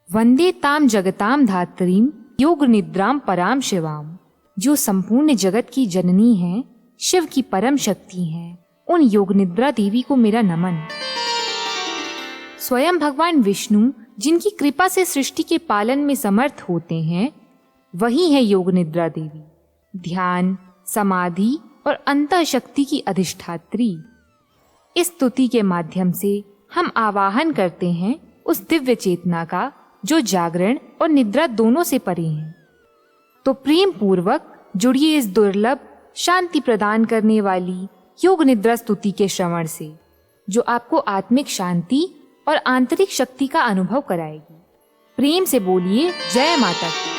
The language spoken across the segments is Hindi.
वंदे ताम जगताम धात्रीम योग निद्राम पराम शिवाम। जो संपूर्ण जगत की जननी है, शिव की परम शक्ति हैं, उन योग निद्रा देवी को मेरा नमन। स्वयं भगवान विष्णु जिनकी कृपा से सृष्टि के पालन में समर्थ होते हैं, वही है योग निद्रा देवी। ध्यान, समाधि और अंतः शक्ति की अधिष्ठात्री। इस स्तुति के माध्यम से हम आवाहन करते हैं उस दिव्य चेतना का जो जागरण और निद्रा दोनों से परे है। तो प्रेम पूर्वक जुड़िए इस दुर्लभ शांति प्रदान करने वाली योग निद्रा स्तुति के श्रवण से, जो आपको आत्मिक शांति और आंतरिक शक्ति का अनुभव कराएगी। प्रेम से बोलिए जय माता की।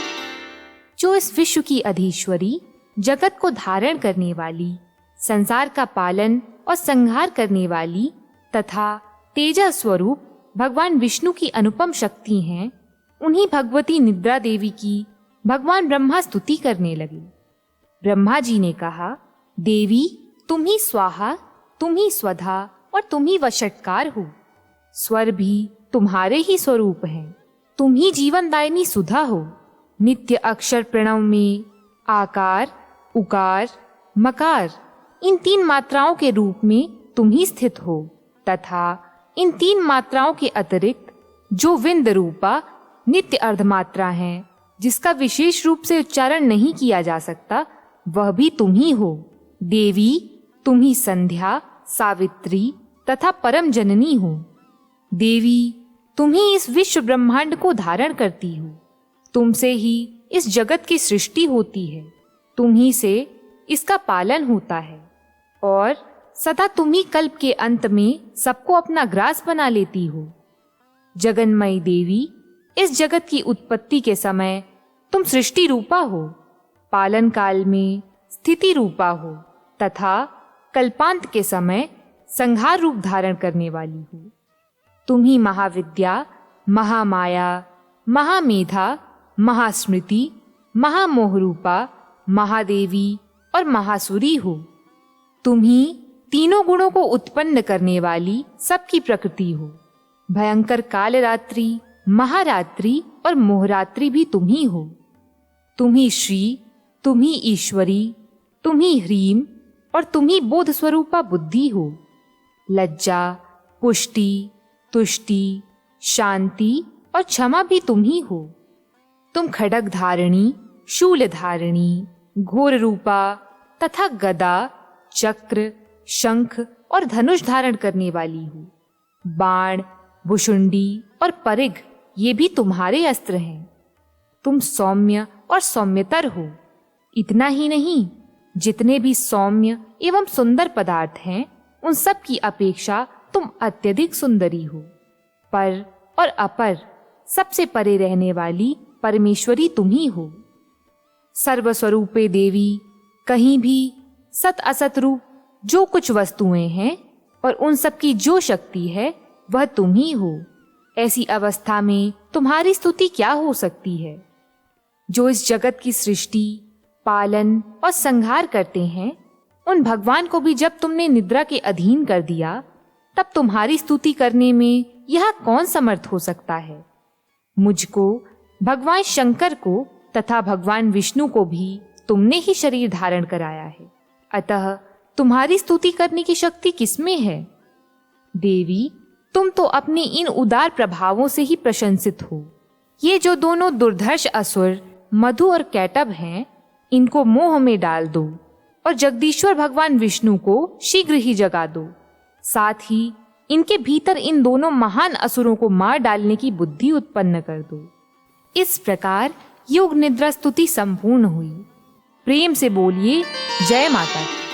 जो इस विश्व की अधीश्वरी, जगत को धारण करने वाली, संसार का पालन और संहार करने वाली तथा तेजा स्वरूप भगवान विष्णु की अनुपम शक्ति हैं, उन्हीं भगवती निद्रा देवी की भगवान ब्रह्मा स्तुति करने लगे। ब्रह्मा जी ने कहा, देवी तुम ही स्वाहा, तुम ही स्वधा और तुम ही वषट्कार हो। स्वर भी तुम्हारे ही स्वरूप हैं, तुम ही जीवनदायिनी सुधा हो। नित्य अक्षर प्रणव में आकार, उकार, मकार इन 3 मात्राओं के रूप में तुम ही स्थित हो तथा इन 3 मात्राओं के अतिरिक्त जो विंद रूपा नित्य अर्धमात्रा है, जिसका विशेष रूप से उच्चारण नहीं किया जा सकता, वह भी तुम ही हो। देवी तुम ही संध्या, सावित्री तथा परम जननी हो। देवी तुम ही इस विश्व ब्रह्मांड को धारण करती हो। तुमसे ही इस जगत की सृष्टि होती है, तुम ही से इसका पालन होता है और सदा तुम ही कल्प के अंत में सबको अपना ग्रास बना लेती हो। जगन्मयी देवी, इस जगत की उत्पत्ति के समय तुम सृष्टि रूपा हो, पालन काल में स्थिति रूपा हो तथा कल्पांत के समय संहार रूप धारण करने वाली हो। तुम ही महाविद्या, महामाया, महामेधा, महास्मृति, महामोहरूपा, महादेवी और महासुरी हो। तुम ही तीनों गुणों को उत्पन्न करने वाली सबकी प्रकृति हो। भयंकर कालरात्रि, महारात्रि और मोहरात्रि भी तुम ही हो। तुम ही श्री, तुम ही ईश्वरी, तुम ही ह्रीम और तुम ही बोध स्वरूपा बुद्धि हो। लज्जा, पुष्टि, तुष्टि, शांति और क्षमा भी तुम ही हो। तुम खड्ग धारिणी, शूल धारिणी, घोर रूपा तथा गदा, चक्र, शंख और धनुष धारण करने वाली हो। बाण, भुशुंडी और परिघ ये भी तुम्हारे अस्त्र हैं। तुम सौम्य और सौम्यतर हो। इतना ही नहीं, जितने भी सौम्य एवं सुंदर पदार्थ हैं, उन सब की अपेक्षा तुम अत्यधिक सुंदरी हो। पर और अपर सबसे परे रहने वाली परमेश्वरी तुम ही हो। सर्वस्वरूपे देवी, कहीं भी सत असत रूप जो कुछ वस्तुएं हैं और उन सब की जो शक्ति है, वह तुम ही हो। ऐसी अवस्था में तुम्हारी स्तुति क्या हो सकती है? जो इस जगत की सृष्टि, पालन और संहार करते हैं, उन भगवान को भी जब तुमने निद्रा के अधीन कर दिया, तब तुम्हारी स्तुति करने में यह कौन समर्थ हो सकता है? मुझको, भगवान शंकर को तथा भगवान विष्णु को भी तुमने ही शरीर धारण कराया है, अतः तुम्हारी स्तुति करने की शक्ति किसमें है? देवी, तुम तो अपने इन उदार प्रभावों से ही प्रशंसित हो। ये जो दोनों दुर्धर्ष असुर मधु और कैटभ हैं, इनको मोह में डाल दो और जगदीश्वर भगवान विष्णु को शीघ्र ही जगा दो। साथ ही इनके भीतर इन दोनों महान असुरों को मार डालने की बुद्धि उत्पन्न कर दो। इस प्रकार योग निद्रा स्तुति संपूर्ण हुई। प्रेम से बोलिए जय माता की।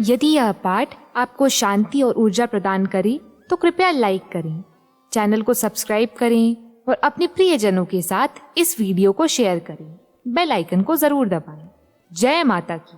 यदि यह पाठ आपको शांति और ऊर्जा प्रदान करे तो कृपया लाइक करें, चैनल को सब्सक्राइब करें और अपने प्रियजनों के साथ इस वीडियो को शेयर करें। बेल आइकन को जरूर दबाएं। जय माता की।